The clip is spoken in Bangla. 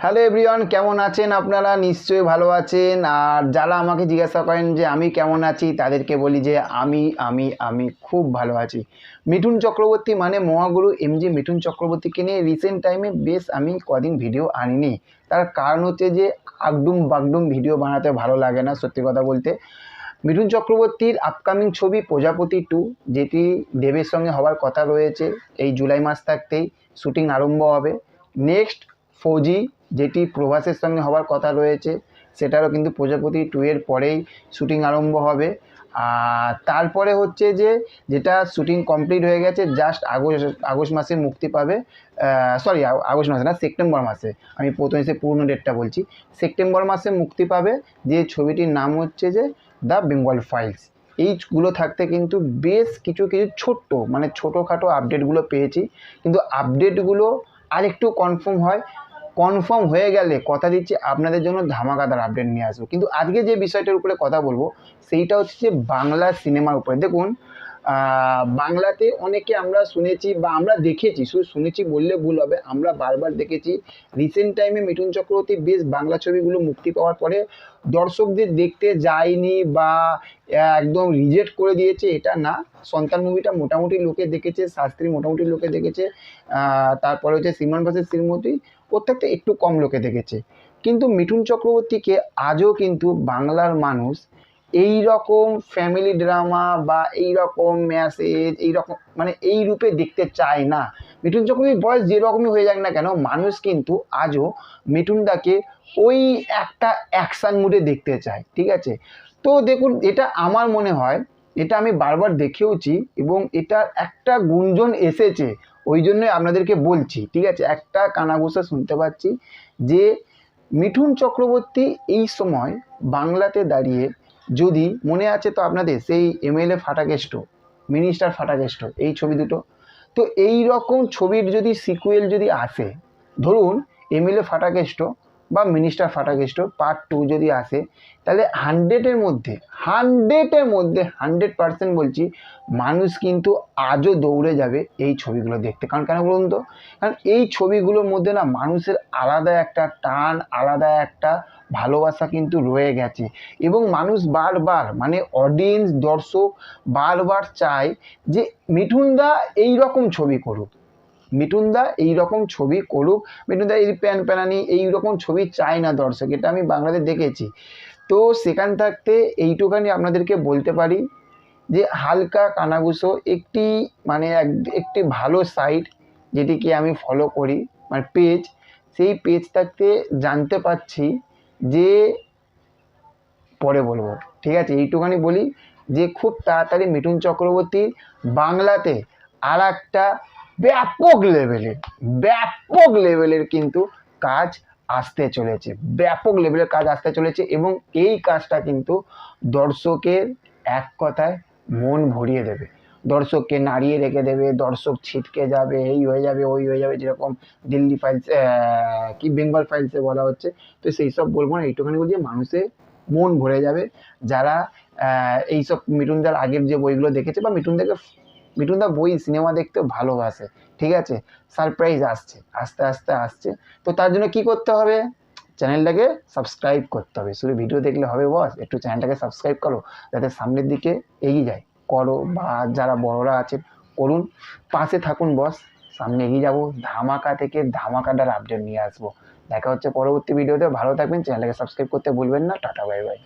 হ্যালো এভরিওয়ান, কেমন আছেন আপনারা? নিশ্চয়ই ভালো আছেন। আর যারা আমাকে জিজ্ঞাসা করেন যে আমি কেমন আছি, তাদেরকে বলি যে আমি খুব ভালো আছি। মিঠুন চক্রবর্তী মানে মহাগুরু এমজি মিঠুন চক্রবর্তীকে নিয়ে রিসেন্ট টাইমে বেশ আমি কদিন ভিডিও আনিনি। তার কারণ হচ্ছে যে আগডুম বাগডুম ভিডিও বানাতে ভালো লাগে না, সত্যি কথা বলতে। মিঠুন চক্রবর্তীর আপকামিং ছবি প্রজাপতি 2, যেটি দেবের সঙ্গে হওয়ার কথা রয়েছে, এই জুলাই মাস থাকতেই শুটিং আরম্ভ হবে। নেক্সট ফৌজি, যেটি প্রভাসের সঙ্গে হওয়ার কথা রয়েছে, সেটারও কিন্তু প্রজাপতি 2 এর পরেই শুটিং আরম্ভ হবে। আর তারপরে হচ্ছে যে যেটা শুটিং কমপ্লিট হয়ে গেছে, জাস্ট আগস্ট মাসে মুক্তি পাবে। সরি, আগস্ট মাসে না, সেপ্টেম্বর মাসে। আমি প্রথমে সে পুরনো ডেটটা বলছি। সেপ্টেম্বর মাসে মুক্তি পাবে যে ছবিটির নাম হচ্ছে যে দ্য বেঙ্গল ফাইলস। এইগুলো থাকতে কিন্তু বেশ কিছু ছোট্ট মানে ছোটোখাটো আপডেটগুলো পেয়েছি, কিন্তু আপডেটগুলো আরেকটু কনফার্ম হয়ে গেলে কথা দিচ্ছি আপনাদের জন্য ধামাকাদার আপডেট নিয়ে আসবো। কিন্তু আজকে যে বিষয়টার উপরে কথা বলবো সেইটা হচ্ছে যে বাংলা সিনেমার উপরে। দেখুন, বাংলাতে অনেকে আমরা শুনেছি বা আমরা দেখেছি, শুধু শুনেছি বললে ভুল হবে, আমরা বারবার দেখেছি রিসেন্ট টাইমে মিঠুন চক্রবর্তী বেশ বাংলা ছবিগুলো মুক্তি পাওয়ার পরে দর্শকদের দেখতে যায়নি বা একদম রিজেক্ট করে দিয়েছে, এটা না। সন্তান মুভিটা মোটামুটি লোকে দেখেছে, শাস্ত্রী মোটামুটি লোকে দেখেছে, তারপরে হচ্ছে শ্রীমান ভার্সেস শ্রীমতী প্রত্যেকটা একটু কম লোকে দেখেছে। কিন্তু মিঠুন চক্রবর্তীকে আজও কিন্তু বাংলার মানুষ এই রকম ফ্যামিলি ড্রামা বা এই রকম মেসেজ এই রকম মানে এই রূপে দেখতে চায় না। মিঠুন চক্রবর্তীর বয়স যেরকমই হয়ে যাক না কেন, মানুষ কিন্তু আজও মিঠুনদাকে ওই একটা অ্যাকশান মুডে দেখতে চায়, ঠিক আছে? তো দেখুন, এটা আমার মনে হয়, এটা আমি বারবার দেখেওছি এবং এটার একটা গুঞ্জন এসেছে, ওই জন্যই আপনাদেরকে বলছি, ঠিক আছে? একটা কানাঘুষা শুনতে পাচ্ছি যে মিঠুন চক্রবর্তী এই সময় বাংলাতে দাঁড়িয়ে, যদি মনে আছে তো আপনাদের, সেই এমএলএ ফাটাকেষ্ট, মিনিস্টার ফাটাকেষ্ট, এই ছবি দুটো, তো এই রকম ছবির যদি সিকুয়েল যদি আসে, ধরুন এমএলএ ফাটাকেষ্ট বা মিনিস্টার ফাটাকেষ্ট পার্ট 2 যদি আসে, তাহলে 100% বলছি, মানুষ কিন্তু আজও দৌড়ে যাবে এই ছবিগুলো দেখতে। কারণ কেন বলুন তো? কারণ এই ছবিগুলোর মধ্যে না মানুষের আলাদা একটা টান, আলাদা একটা ভালোবাসা কিন্তু রয়ে গেছে, এবং মানুষ বারবার মানে অডিয়েন্স দর্শক বারবার চায় যে মিঠুনদা এই রকম ছবি করুক, মিঠুনদা এই রকম ছবি করুক, মিঠুনদা এই প্যান প্যানানি এই রকম ছবি চায় না দর্শক, এটা আমি বাংলাতে দেখেছি। তো সেখান থাকতে এইটুখানি আপনাদেরকে বলতে পারি যে হালকা কানাঘুষো একটি মানে একটি ভালো সাইট, যেটিকে আমি ফলো করি, মানে পেজ, সেই পেজ থাকতে জানতে পারছি যে, পরে বলবো, ঠিক আছে? এইটুখানি বলি যে খুব তাড়াতাড়ি মিঠুন চক্রবর্তী বাংলাতে আর একটা ব্যাপক লেভেলের কিন্তু কাজ আসতে চলেছে, ব্যাপক লেভেলের কাজ আসতে চলেছে, এবং এই কাজটা কিন্তু দর্শকের এক কথায় মন ভরিয়ে দেবে, দর্শককে নাড়িয়ে রেখে দেবে, দর্শক ছিটকে যাবে, এই হয়ে যাবে ওই হয়ে যাবে, যেরকম দিল্লি ফাইলস কি বেঙ্গল ফাইলসে বলা হচ্ছে। তো সেই সব বলবো না, এইটুখানি বলছি মানুষের মন ভরে যাবে যারা এইসব মিঠুনদার আগের যে বইগুলো দেখেছে বা মিঠুনদা বই সিনেমা দেখতে ভালোবাসে, ঠিক আছে? সারপ্রাইজ আসছে, আস্তে আস্তে আসছে। তো তার জন্য কি করতে হবে? চ্যানেলটাকে সাবস্ক্রাইব করতে হবে। শুধু ভিডিও দেখলে হবে বস? একটু চ্যানেলটাকে সাবস্ক্রাইব করো, যাতে সামনের দিকে এগিয়ে যায়। করো, বা যারা বড়রা আছে করুন, পাশে থাকুন বস, সামনে এগিয়ে যাবো, ধামাকা থেকে ধামাকাদার আপডেট নিয়ে আসবো। দেখা হচ্ছে পরবর্তী ভিডিওতে। ভালো থাকবেন, চ্যানেলটাকে সাবস্ক্রাইব করতে ভুলবেন না। Tata, bye bye.